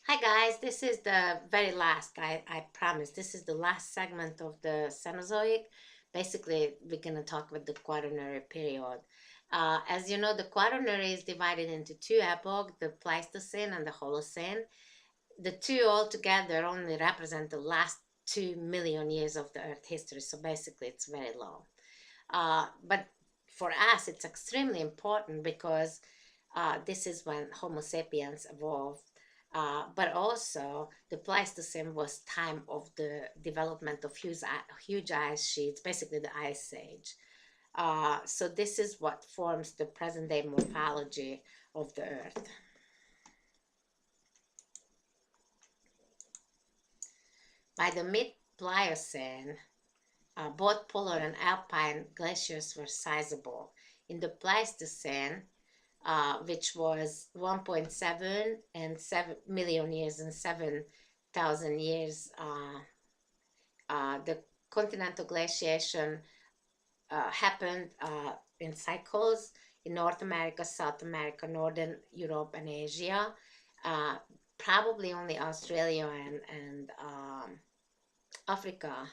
Hi guys, this is the very last, I promise, this is the last segment of the Cenozoic. Basically, we're going to talk about the Quaternary period. As you know, the Quaternary is divided into two epochs, the Pleistocene and the Holocene. The two altogether only represent the last 2 million years of the Earth history, so basically it's very long. But for us, it's extremely important because this is when Homo sapiens evolved. But also, the Pleistocene was time of the development of huge ice sheets, basically the Ice Age. So this is what forms the present-day morphology of the Earth. By the mid-Pliocene, both polar and alpine glaciers were sizable. In the Pleistocene, which was 1.7 and 7 million years and 7,000 years, the continental glaciation happened in cycles in North America, South America, Northern Europe, and Asia. Probably only Australia and Africa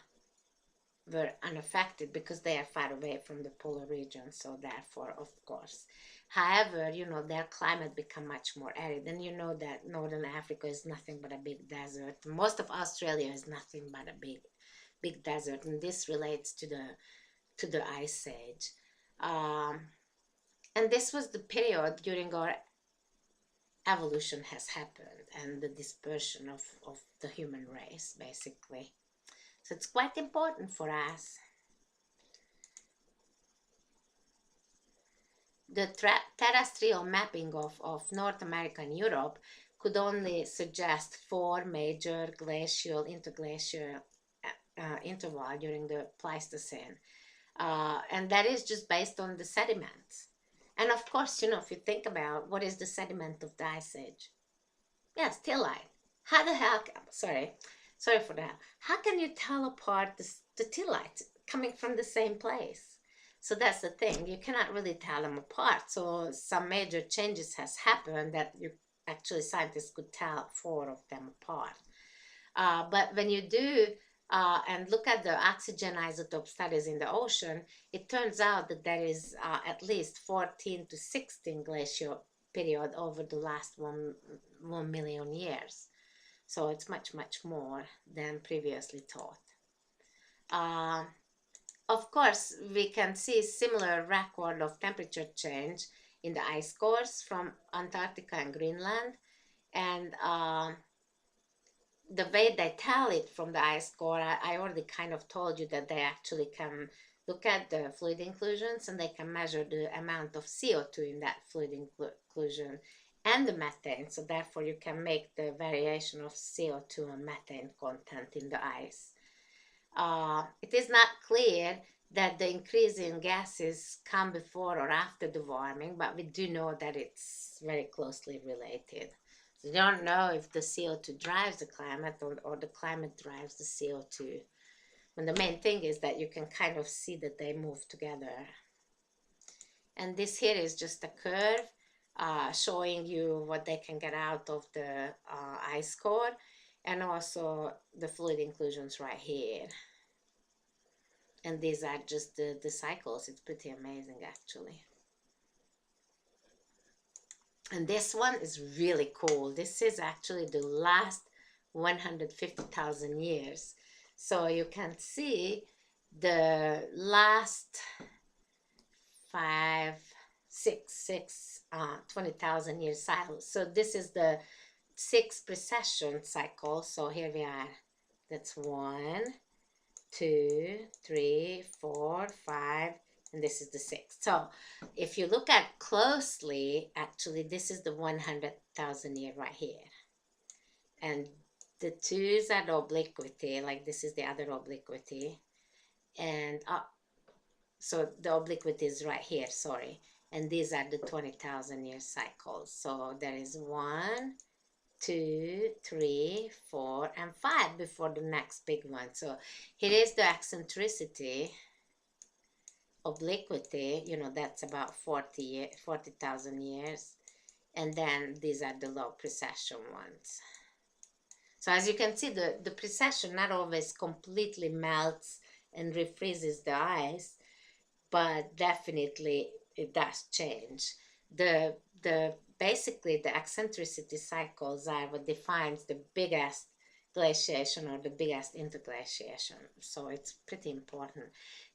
were unaffected because they are far away from the polar region, so therefore, of course. However, their climate become much more arid, and you know that Northern Africa is nothing but a big desert. Most of Australia is nothing but a big desert, and this relates to the Ice Age. And this was the period during our evolution has happened and the dispersion of the human race, basically. So it's quite important for us. The terrestrial mapping of North America and Europe could only suggest 4 major glacial, interglacial interval during the Pleistocene. And that is just based on the sediments. And of course, if you think about what is the sediment of the Ice Age? Yeah, stillite. How the hell, sorry for that. How can you tell apart the tillites coming from the same place? So that's the thing. You cannot really tell them apart. So some major changes has happened that scientists could tell 4 of them apart. But when you do and look at the oxygen isotope studies in the ocean, it turns out that there is at least 14 to 16 glacial period over the last 1 million years. So it's much, much more than previously thought. Of course, we can see similar record of temperature change in the ice cores from Antarctica and Greenland. And the way they tell it from the ice core, I already kind of told you that they actually can look at the fluid inclusions and they can measure the amount of CO2 in that fluid inclusion and the methane. So therefore you can make the variation of CO2 and methane content in the ice. It is not clear that the increase in gases come before or after the warming, but we do know that it's very closely related. We don't know if the CO2 drives the climate or the climate drives the CO2. And the main thing is that you can kind of see that they move together. And this here is just a curve showing you what they can get out of the ice core and also the fluid inclusions right here. And these are just the cycles. It's pretty amazing, actually. And this one is really cool. This is actually the last 150,000 years. So you can see the last 20,000 year cycle. So this is the 6 precession cycle. So here we are. That's 1, 2, 3, 4, 5. And this is the 6th. So if you look at closely, actually, this is the 100,000 year right here. And the 2s are the obliquity, like this is the other obliquity. And so the obliquity is right here, sorry. And these are the 20,000 year cycles. So there is 1, 2, 3, 4, and 5 before the next big one. So here is the eccentricity. Obliquity, that's about 40,000 years. And then these are the low precession ones. So as you can see, the precession not always completely melts and refreezes the ice, but definitely it does change. The basically the eccentricity cycles are what defines the biggest glaciation or the biggest interglaciation. So it's pretty important.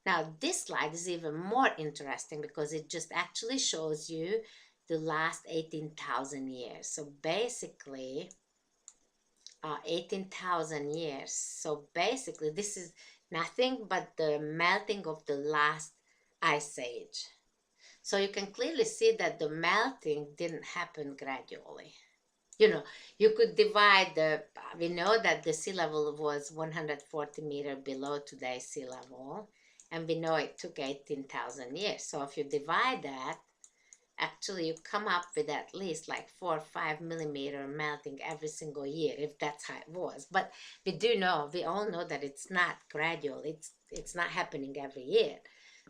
Now this slide is even more interesting because it just actually shows you the last 18,000 years. So basically 18,000 years. So basically this is nothing but the melting of the last ice age. So you can clearly see that the melting didn't happen gradually. You know, you could divide we know that the sea level was 140 meters below today's sea level, and we know it took 18,000 years. So if you divide that, actually you come up with at least like 4 or 5 millimeter melting every single year, if that's how it was. But we all know that it's not gradual, it's not happening every year.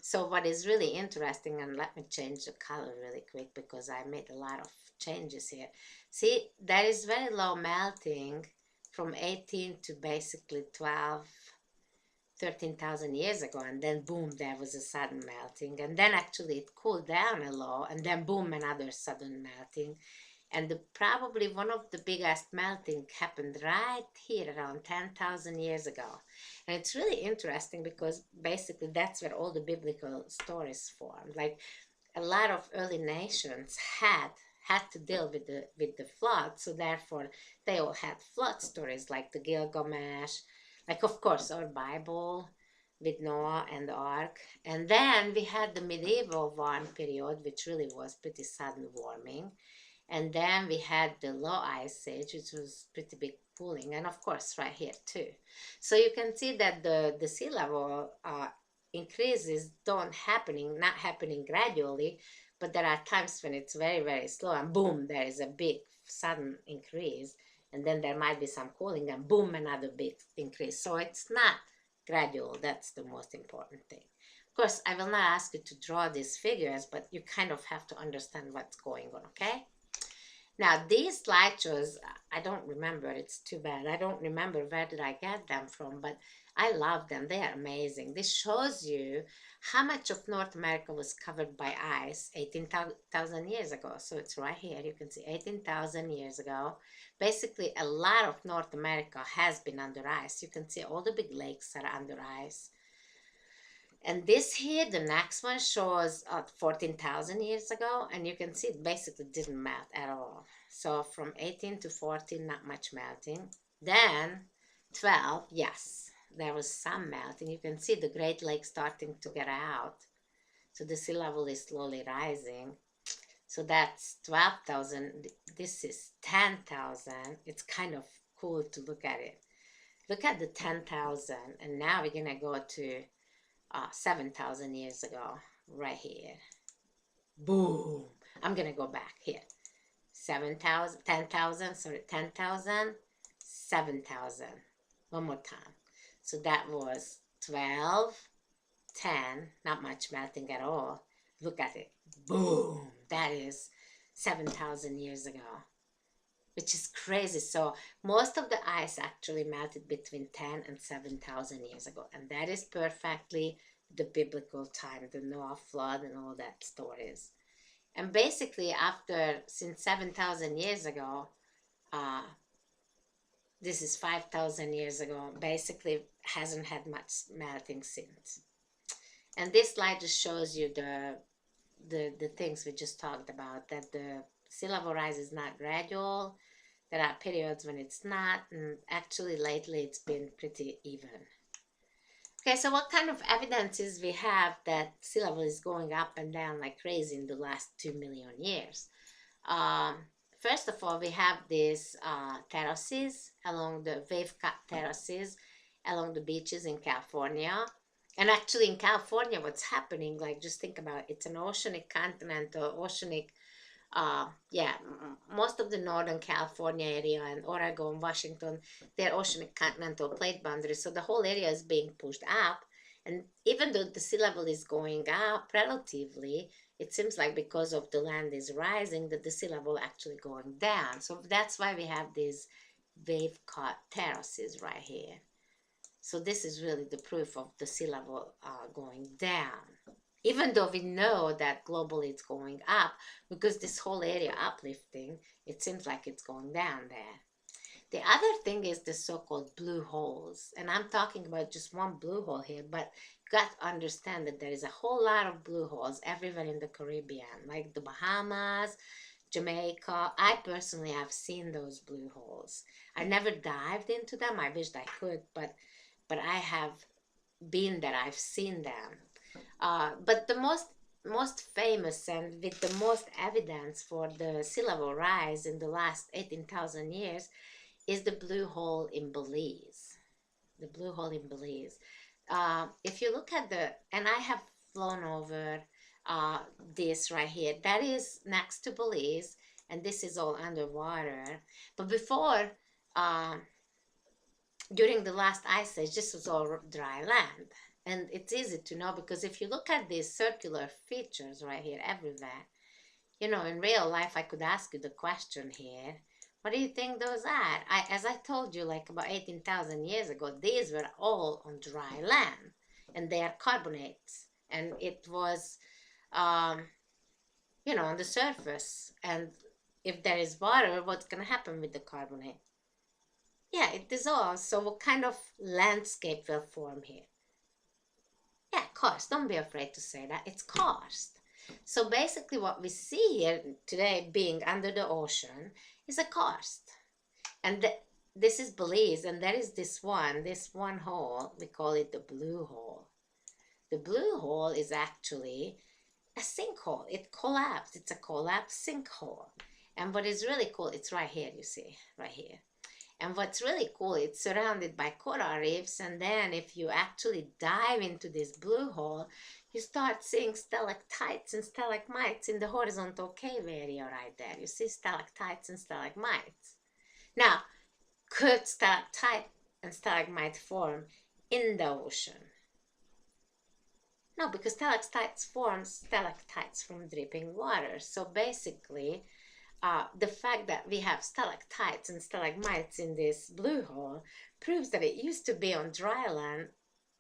So what is really interesting, and let me change the color really quick because I made a lot of changes here. See, there is very low melting from 18 to basically 12 13,000 years ago, and then boom, there was a sudden melting, and then actually it cooled down a lot, and then boom, another sudden melting. And probably one of the biggest melting happened right here around 10,000 years ago. And it's really interesting because basically that's where all the biblical stories formed. Like a lot of early nations had to deal with the flood, so therefore they all had flood stories like the Gilgamesh, like of course our Bible with Noah and the Ark. And then we had the medieval warm period, which really was pretty sudden warming. And then we had the low ice age, which was pretty big cooling, and of course right here too. So you can see that the sea level increases not happening gradually, but there are times when it's very, very slow, and boom, there is a big sudden increase, and then there might be some cooling, and boom, another big increase. So it's not gradual. That's the most important thing. Of course, I will not ask you to draw these figures, but you kind of have to understand what's going on, okay? Now, these slideshows, I don't remember. It's too bad. I don't remember where did I get them from, but I love them. They are amazing. This shows you how much of North America was covered by ice 18,000 years ago. So it's right here. You can see 18,000 years ago. Basically, a lot of North America has been under ice. You can see all the big lakes are under ice. And this here, the next one shows 14,000 years ago, and you can see it basically didn't melt at all. So from 18 to 14, not much melting. Then 12, yes, there was some melting. You can see the Great Lakes starting to get out. So the sea level is slowly rising. So that's 12,000. This is 10,000. It's kind of cool to look at it. Look at the 10,000, and now we're going to go to 7,000 years ago, right here. Boom. I'm going to go back here. 7,000, 10,000, sorry, 10,000, 7,000. One more time. So that was 12, 10, not much melting at all. Look at it. Boom. That is 7,000 years ago, which is crazy. So most of the ice actually melted between 10 and 7,000 years ago. And that is perfectly the biblical time, the Noah flood and all that stories. And basically since 7,000 years ago, this is 5,000 years ago, basically hasn't had much melting since. And this slide just shows you the things we just talked about, that the sea level rise is not gradual. There are periods when it's not, and actually lately it's been pretty even. Okay, so what kind of evidences we have that sea level is going up and down like crazy in the last 2 million years? First of all, we have these terraces along the wave-cut terraces along the beaches in California. And actually in California, what's happening, like just think about it, it's an oceanic continent or oceanic, most of the Northern California area and Oregon, Washington, they're oceanic continental plate boundaries. So the whole area is being pushed up. And even though the sea level is going up relatively, it seems like because of the land is rising, that the sea level actually going down. So that's why we have these wave-cut terraces right here. So this is really the proof of the sea level going down. Even though we know that globally it's going up, because this whole area uplifting, it seems like it's going down there. The other thing is the so-called blue holes. And I'm talking about just one blue hole here, but you got to understand that there is a whole lot of blue holes everywhere in the Caribbean, like the Bahamas, Jamaica. I personally have seen those blue holes. I never dived into them. I wished I could, but I have been there. I've seen them. But the most famous and with the most evidence for the sea level rise in the last 18,000 years is the blue hole in Belize. The blue hole in Belize. If you look at and I have flown over this right here, that is next to Belize, and this is all underwater. But before, during the last ice age, this was all dry land. And it's easy to know because if you look at these circular features right here everywhere, you know, in real life, I could ask you the question here. What do you think those are? As I told you, like about 18,000 years ago, these were all on dry land, and they are carbonates. And it was, you know, on the surface. And if there is water, what's going to happen with the carbonate? Yeah, it dissolves. So what kind of landscape will form here? Yeah, karst. Don't be afraid to say that. It's karst. So basically what we see here today being under the ocean is a karst. And this is Belize, and there is this one hole, we call it the blue hole. The blue hole is actually a sinkhole. It collapsed. It's a collapsed sinkhole. And what is really cool, it's right here, you see, right here. And what's really cool, it's surrounded by coral reefs, and then if you actually dive into this blue hole, you start seeing stalactites and stalagmites in the horizontal cave area right there. You see stalactites and stalagmites. Now, could stalactite and stalagmite form in the ocean? No, because stalactites form stalactites from dripping water. So basically, the fact that we have stalactites and stalagmites in this blue hole proves that it used to be on dry land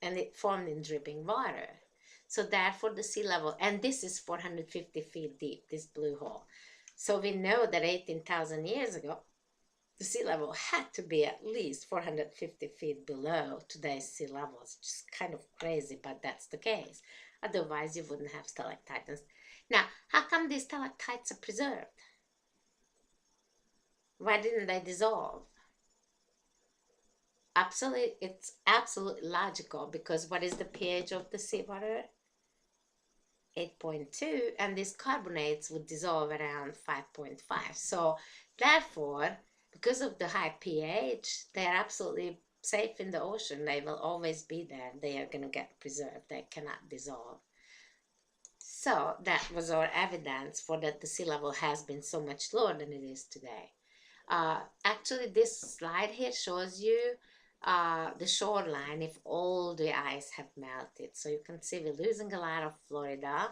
and it formed in dripping water. So therefore the sea level, and this is 450 feet deep, this blue hole. So we know that 18,000 years ago, the sea level had to be at least 450 feet below today's sea level. It's just kind of crazy, but that's the case. Otherwise, you wouldn't have stalactites. Now, how come these stalactites are preserved? Why didn't they dissolve? It's absolutely logical, because what is the pH of the seawater? 8.2, and these carbonates would dissolve around 5.5. So therefore, because of the high pH, they are absolutely safe in the ocean. They will always be there. They are going to get preserved. They cannot dissolve. So that was our evidence for that the sea level has been so much lower than it is today. Actually, this slide here shows you the shoreline if all the ice have melted. So you can see we're losing a lot of Florida.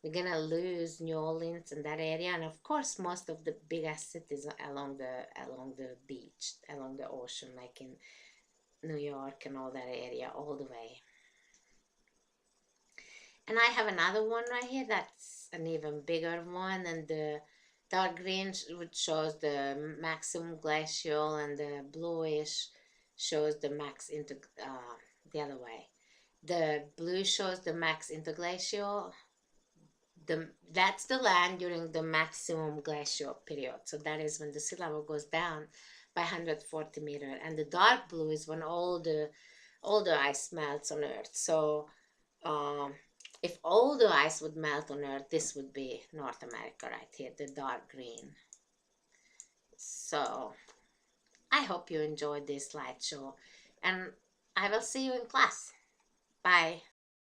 We're gonna lose New Orleans and that area, and of course most of the biggest cities along the beach, along the ocean, like in New York and all that area, all the way. And I have another one right here that's an even bigger one, and the dark green which shows the maximum glacial, and the bluish shows the max the other way. The blue shows the max interglacial. That's the land during the maximum glacial period. So that is when the sea level goes down by 140 meters, and the dark blue is when all the ice melts on Earth. So if all the ice would melt on Earth, this would be North America right here, the dark green. So I hope you enjoyed this slideshow, and I will see you in class. Bye.